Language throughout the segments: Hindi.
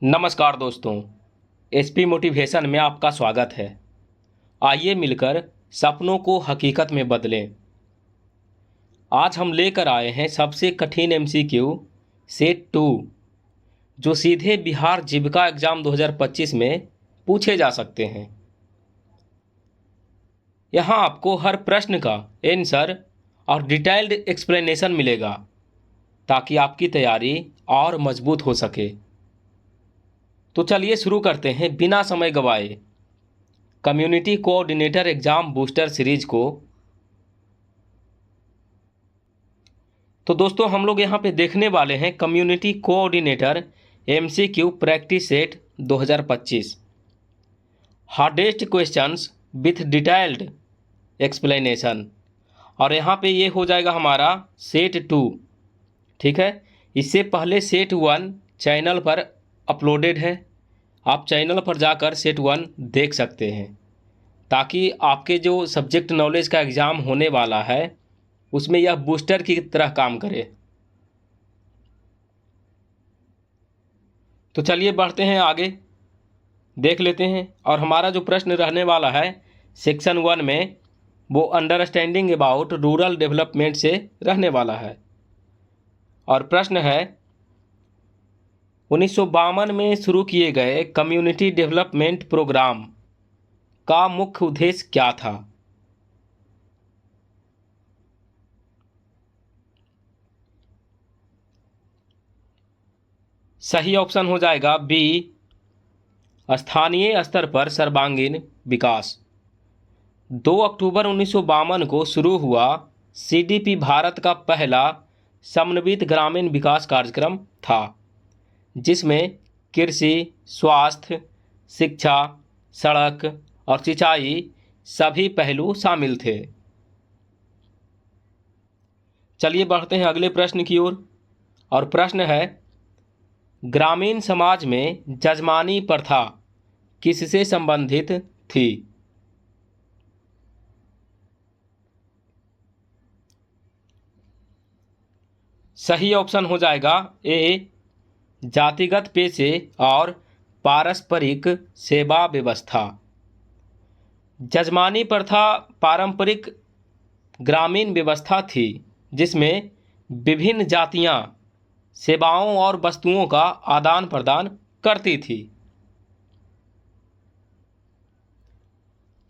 नमस्कार दोस्तों, एसपी मोटिवेशन में आपका स्वागत है। आइए मिलकर सपनों को हकीकत में बदलें। आज हम लेकर आए हैं सबसे कठिन एमसीक्यू सेट 2, जो सीधे बिहार जीविका एग्जाम 2025 में पूछे जा सकते हैं। यहाँ आपको हर प्रश्न का आंसर और डिटेल्ड एक्सप्लेनेशन मिलेगा, ताकि आपकी तैयारी और मजबूत हो सके। तो चलिए शुरू करते हैं बिना समय गवाए community coordinator exam booster series को। तो दोस्तों, हम लोग यहाँ पे देखने वाले हैं community coordinator MCQ practice set 2025, hardest questions with detailed explanation. और यहाँ पे ये हो जाएगा हमारा सेट 2, ठीक है। इससे पहले सेट 1 चैनल पर अपलोडेड है, आप चैनल पर जाकर सेट 1 देख सकते हैं, ताकि आपके जो सब्जेक्ट नॉलेज का एग्ज़ाम होने वाला है उसमें यह बूस्टर की तरह काम करे। तो चलिए बढ़ते हैं आगे, देख लेते हैं। और हमारा जो प्रश्न रहने वाला है सेक्शन 1 में, वो अंडरस्टैंडिंग अबाउट रूरल डेवलपमेंट से रहने वाला है। और प्रश्न है 1952 में शुरू किए गए कम्युनिटी डेवलपमेंट प्रोग्राम का मुख्य उद्देश्य क्या था? सही ऑप्शन हो जाएगा बी, स्थानीय स्तर पर सर्वांगीण विकास। 2 अक्टूबर 1952 को शुरू हुआ सीडीपी भारत का पहला समन्वित ग्रामीण विकास कार्यक्रम था, जिसमें कृषि, स्वास्थ्य, शिक्षा, सड़क और सिंचाई सभी पहलू शामिल थे। चलिए बढ़ते हैं अगले प्रश्न की ओर। और प्रश्न है, ग्रामीण समाज में जजमानी प्रथा किससे संबंधित थी? सही ऑप्शन हो जाएगा ए, जातिगत पेशे और पारस्परिक सेवा व्यवस्था। जजमानी प्रथा पारंपरिक ग्रामीण व्यवस्था थी, जिसमें विभिन्न जातियां सेवाओं और वस्तुओं का आदान प्रदान करती थी।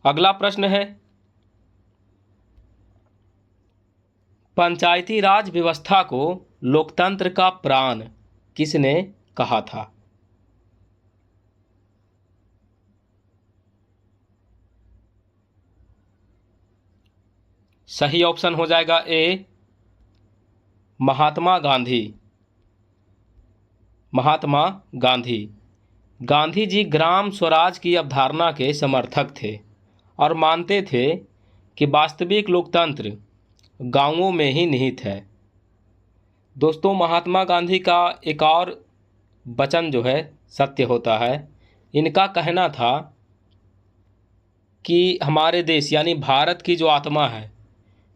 अगला प्रश्न है, पंचायती राज व्यवस्था को लोकतंत्र का प्राण किसने कहा था? सही ऑप्शन हो जाएगा ए, महात्मा गांधी। महात्मा गांधी। गांधी जी ग्राम स्वराज की अवधारणा के समर्थक थे और मानते थे कि वास्तविक लोकतंत्र गांवों में ही निहित है। दोस्तों, महात्मा गांधी का एक और वचन जो है सत्य होता है। इनका कहना था कि हमारे देश यानी भारत की जो आत्मा है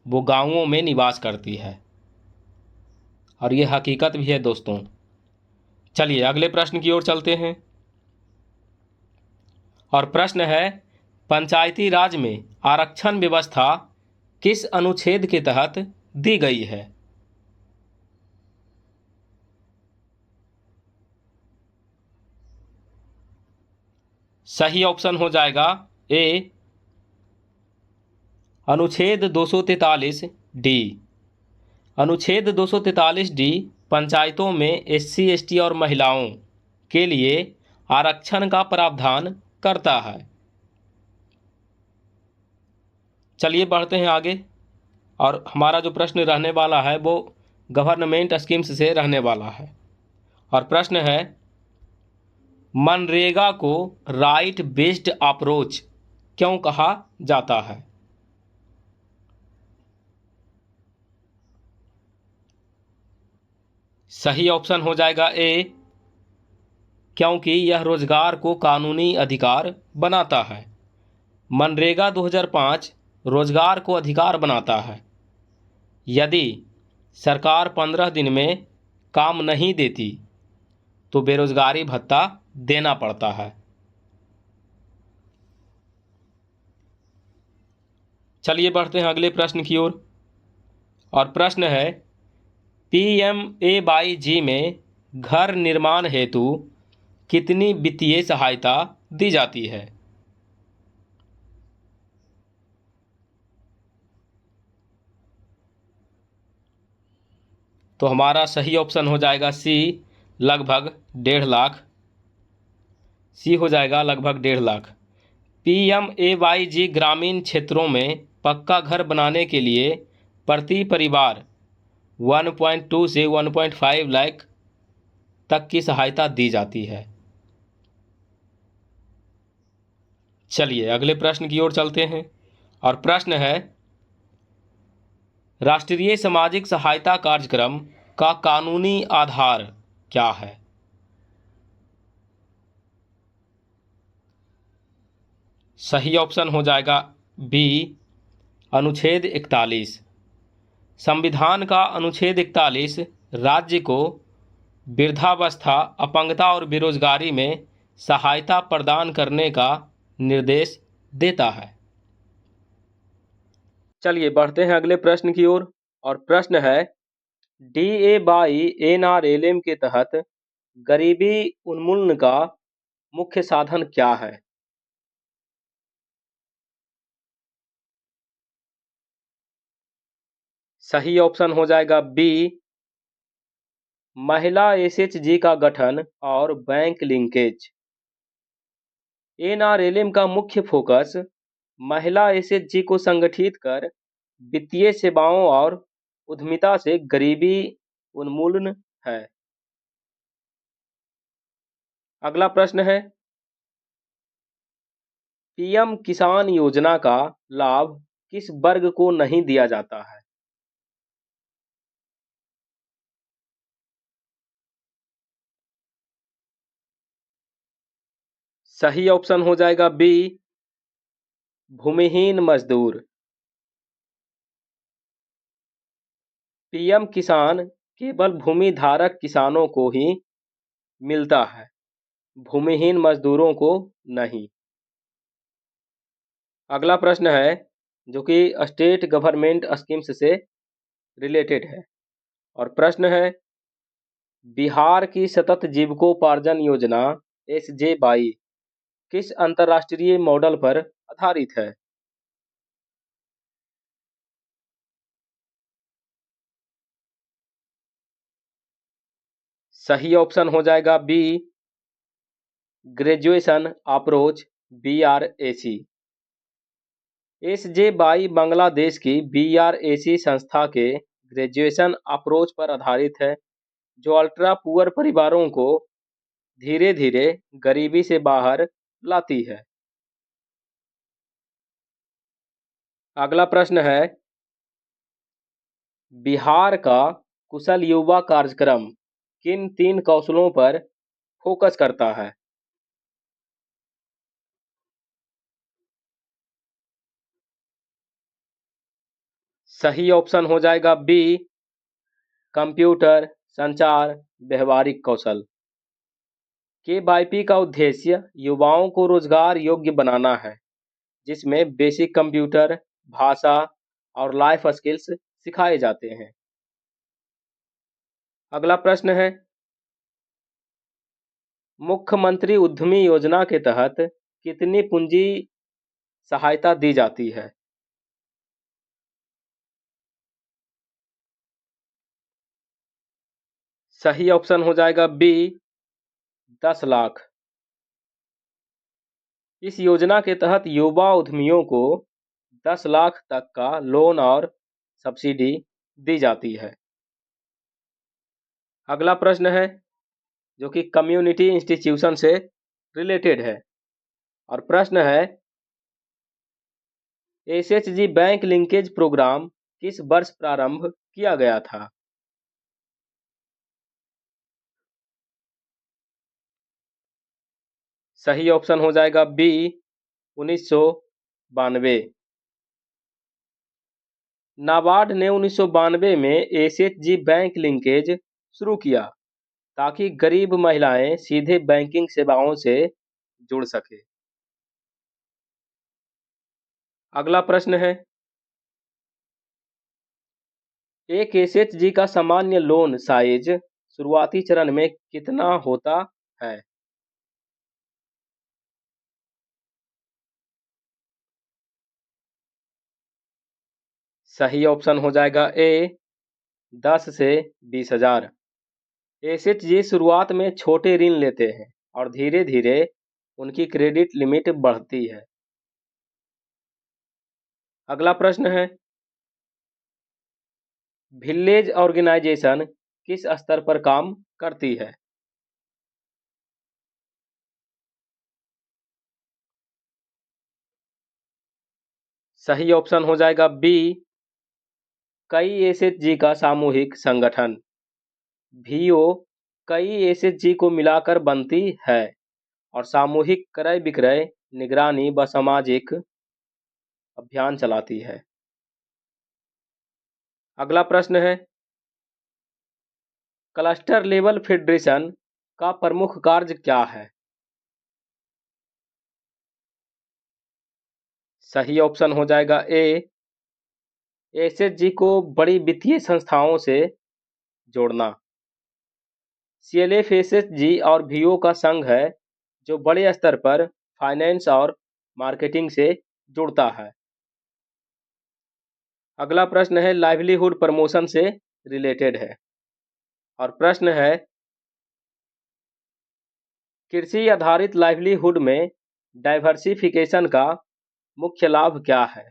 वो गांवों में निवास करती है, और ये हकीकत भी है दोस्तों। चलिए अगले प्रश्न की ओर चलते हैं। और प्रश्न है, पंचायती राज में आरक्षण व्यवस्था किस अनुच्छेद के तहत दी गई है? सही ऑप्शन हो जाएगा ए, अनुच्छेद 243 डी। अनुच्छेद 243 डी पंचायतों में एससी, एसटी और महिलाओं के लिए आरक्षण का प्रावधान करता है। चलिए बढ़ते हैं आगे। और हमारा जो प्रश्न रहने वाला है वो गवर्नमेंट स्कीम्स से रहने वाला है। और प्रश्न है, मनरेगा को राइट बेस्ड अप्रोच क्यों कहा जाता है? सही ऑप्शन हो जाएगा ए, क्योंकि यह रोजगार को कानूनी अधिकार बनाता है। मनरेगा 2005 रोजगार को अधिकार बनाता है। यदि सरकार 15 दिन में काम नहीं देती तो बेरोजगारी भत्ता देना पड़ता है। चलिए बढ़ते हैं अगले प्रश्न की ओर। और प्रश्न है, PMAY में घर निर्माण हेतु कितनी वित्तीय सहायता दी जाती है? तो हमारा सही ऑप्शन हो जाएगा सी, लगभग 1.5 लाख। सी हो जाएगा लगभग 1.5 लाख। PMAY ग्रामीण क्षेत्रों में पक्का घर बनाने के लिए प्रति परिवार 1.2 से 1.5 लाख तक की सहायता दी जाती है। चलिए अगले प्रश्न की ओर चलते हैं। और प्रश्न है, राष्ट्रीय सामाजिक सहायता कार्यक्रम का कानूनी आधार क्या है? सही ऑप्शन हो जाएगा बी, अनुच्छेद 41। संविधान का अनुच्छेद 41 राज्य को वृद्धावस्था, अपंगता और बेरोजगारी में सहायता प्रदान करने का निर्देश देता है। चलिए बढ़ते हैं अगले प्रश्न की ओर। और प्रश्न है, DA/NRLM के तहत गरीबी उन्मूलन का मुख्य साधन क्या है? सही ऑप्शन हो जाएगा बी, महिला SHG का गठन और बैंक लिंकेज। NRLM का मुख्य फोकस महिला SHG को संगठित कर वित्तीय सेवाओं और उद्यमिता से गरीबी उन्मूलन है। अगला प्रश्न है, PM किसान योजना का लाभ किस वर्ग को नहीं दिया जाता है? सही ऑप्शन हो जाएगा बी, भूमिहीन मजदूर। PM किसान केवल भूमि धारक किसानों को ही मिलता है, भूमिहीन मजदूरों को नहीं। अगला प्रश्न है जो कि स्टेट गवर्नमेंट स्कीम्स से रिलेटेड है। और प्रश्न है, बिहार की सतत जीविकोपार्जन योजना SJY किस अंतर्राष्ट्रीय मॉडल पर आधारित है? सही ऑप्शन हो जाएगा B, graduation approach BRAC। SJY Bangladesh की BRAC संस्था के ग्रेजुएशन अप्रोच पर आधारित है, जो अल्ट्रा पुअर परिवारों को धीरे धीरे गरीबी से बाहर लाती है। अगला प्रश्न है, बिहार का कुशल युवा कार्यक्रम किन 3 कौशलों पर फोकस करता है? सही ऑप्शन हो जाएगा बी, कंप्यूटर, संचार, व्यवहारिक कौशल। KYP का उद्देश्य युवाओं को रोजगार योग्य बनाना है, जिसमें बेसिक कंप्यूटर, भाषा और लाइफ स्किल्स सिखाए जाते हैं। अगला प्रश्न है, मुख्यमंत्री उद्यमी योजना के तहत कितनी पूंजी सहायता दी जाती है? सही ऑप्शन हो जाएगा बी, 10 लाख। इस योजना के तहत युवा उद्यमियों को 10 लाख तक का लोन और सब्सिडी दी जाती है। अगला प्रश्न है जो कि कम्युनिटी इंस्टीट्यूशन से रिलेटेड है। और प्रश्न है, SHG बैंक लिंकेज प्रोग्राम किस वर्ष प्रारंभ किया गया था? सही ऑप्शन हो जाएगा बी, 1992। नाबार्ड ने 1992 में SHG बैंक लिंकेज शुरू किया, ताकि गरीब महिलाएं सीधे बैंकिंग सेवाओं से जुड़ सके। अगला प्रश्न है, एक एसएचजी का सामान्य लोन साइज शुरुआती चरण में कितना होता है? सही ऑप्शन हो जाएगा ए 10 से 20,000। एसएचजी शुरुआत में छोटे ऋण लेते हैं और धीरे धीरे उनकी क्रेडिट लिमिट बढ़ती है। अगला प्रश्न है, विलेज ऑर्गेनाइजेशन किस स्तर पर काम करती है? सही ऑप्शन हो जाएगा बी कई एसएचजी का सामूहिक संगठन। वीओ कई एसएचजी को मिलाकर बनती है और सामूहिक क्रय विक्रय निगरानी व सामाजिक अभियान चलाती है। अगला प्रश्न है, क्लस्टर लेवल फेडरेशन का प्रमुख कार्य क्या है? सही ऑप्शन हो जाएगा ए एसएचजी को बड़ी वित्तीय संस्थाओं से जोड़ना। सीएलएफ एसएचजी और वीओ का संघ है जो बड़े स्तर पर फाइनेंस और मार्केटिंग से जुड़ता है। अगला प्रश्न है, लाइवलीहुड प्रमोशन से रिलेटेड है और प्रश्न है, कृषि आधारित लाइवलीहुड में डाइवर्सिफिकेशन का मुख्य लाभ क्या है?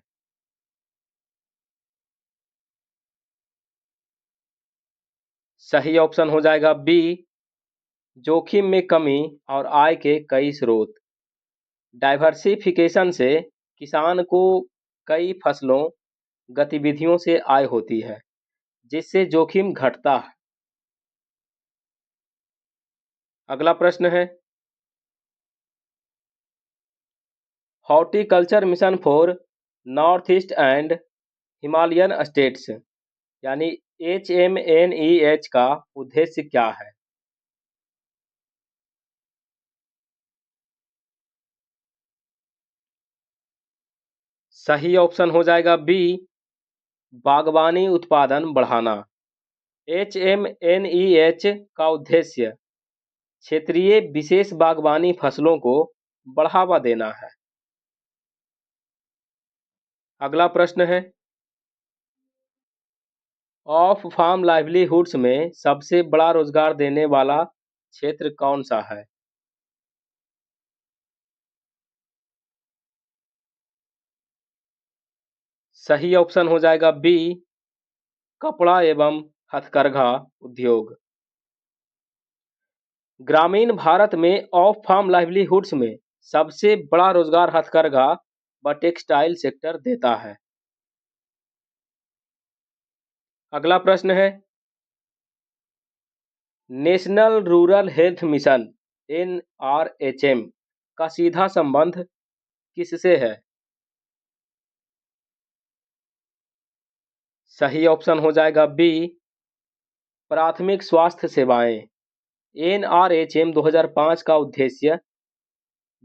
सही ऑप्शन हो जाएगा बी जोखिम में कमी और आय के कई स्रोत। डाइवर्सिफिकेशन से किसान को कई फसलों गतिविधियों से आय होती है जिससे जोखिम घटता है। अगला प्रश्न है, horticulture mission for north east and Himalayan states यानी HMNEH का उद्देश्य क्या है? सही ऑप्शन हो जाएगा बी बागवानी उत्पादन बढ़ाना। HMNEH का उद्देश्य क्षेत्रीय विशेष बागवानी फसलों को बढ़ावा देना है। अगला प्रश्न है, ऑफ फार्म लाइवलीहुड्स में सबसे बड़ा रोजगार देने वाला क्षेत्र कौन सा है? सही ऑप्शन हो जाएगा बी कपड़ा एवं हथकरघा उद्योग। ग्रामीण भारत में ऑफ फार्म लाइवलीहुड्स में सबसे बड़ा रोजगार हथकरघा व टेक्सटाइल सेक्टर देता है। अगला प्रश्न है, national rural health mission NRHM का सीधा संबंध किससे है? सही ऑप्शन हो जाएगा बी प्राथमिक स्वास्थ्य सेवाएं। NRHM 2005 का उद्देश्य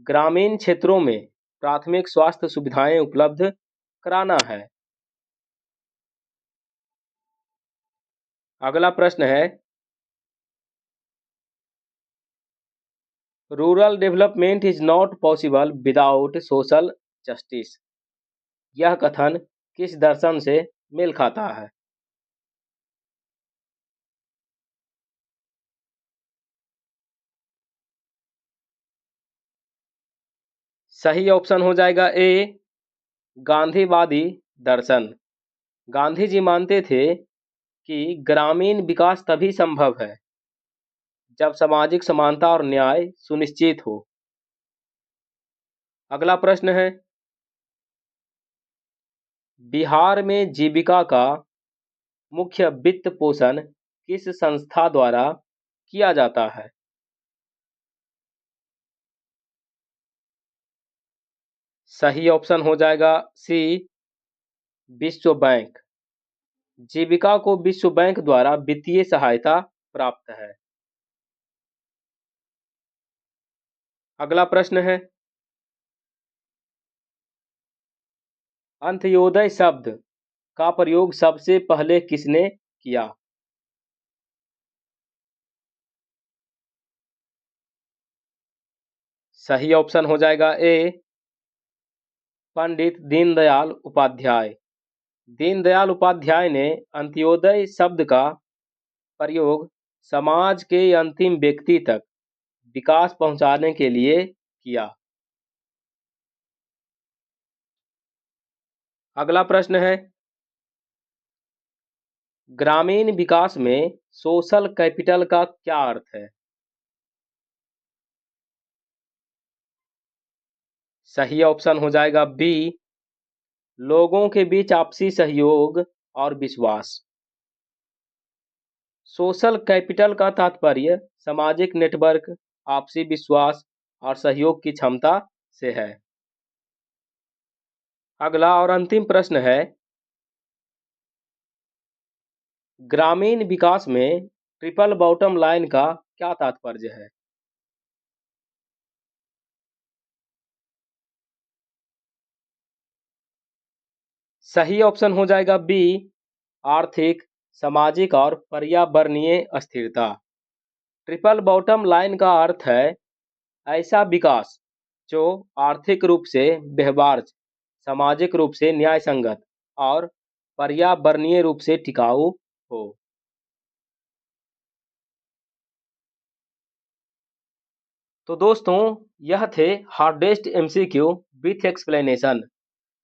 ग्रामीण क्षेत्रों में प्राथमिक स्वास्थ्य सुविधाएं उपलब्ध कराना है। अगला प्रश्न है, rural development is not possible without social justice. यह कथन किस दर्शन से मेल खाता है? सही ऑप्शन हो जाएगा ए गांधीवादी दर्शन। गांधी जी मानते थे कि ग्रामीण विकास तभी संभव है जब सामाजिक समानता और न्याय सुनिश्चित हो। अगला प्रश्न है, बिहार में जीविका का मुख्य वित्त पोषण किस संस्था द्वारा किया जाता है? सही ऑप्शन हो जाएगा सी विश्व बैंक। जीविका को विश्व बैंक द्वारा वित्तीय सहायता प्राप्त है। अगला प्रश्न है, अंत्योदय शब्द का प्रयोग सबसे पहले किसने किया? सही ऑप्शन हो जाएगा ए, पंडित दीनदयाल उपाध्याय। दीनदयाल उपाध्याय ने अंत्योदय शब्द का प्रयोग समाज के अंतिम व्यक्ति तक विकास पहुंचाने के लिए किया। अगला प्रश्न है, ग्रामीण विकास में सोशल कैपिटल का क्या अर्थ है? सही ऑप्शन हो जाएगा बी, लोगों के बीच आपसी सहयोग और विश्वास। सोशल कैपिटल का तात्पर्य सामाजिक नेटवर्क, आपसी विश्वास और सहयोग की क्षमता से है। अगला और अंतिम प्रश्न है, ग्रामीण विकास में ट्रिपल बॉटम लाइन का क्या तात्पर्य है? सही ऑप्शन हो जाएगा बी, आर्थिक, सामाजिक और पर्यावरणीय स्थिरता। ट्रिपल बॉटम लाइन का अर्थ है ऐसा विकास जो आर्थिक रूप से व्यवहार्य, सामाजिक रूप से न्याय संगत और पर्यावरणीय रूप से टिकाऊ हो। तो दोस्तों, यह थे हार्डेस्ट एमसीक्यू विथ एक्सप्लेनेशन,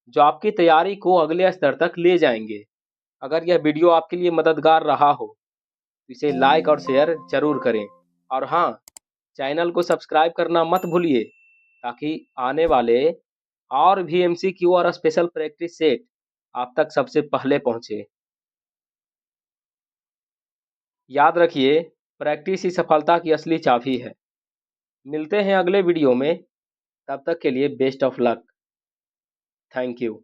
जो आपकी तैयारी को अगले स्तर तक ले जाएंगे। अगर यह वीडियो आपके लिए मददगार रहा हो तो इसे लाइक और शेयर जरूर करें, और हाँ, चैनल को सब्सक्राइब करना मत भूलिए, ताकि आने वाले और भी एमसीक्यू और स्पेशल प्रैक्टिस सेट आप तक सबसे पहले पहुंचे। याद रखिए, प्रैक्टिस ही सफलता की असली चाबी है। मिलते हैं अगले वीडियो में, तब तक के लिए best of luck. Thank you.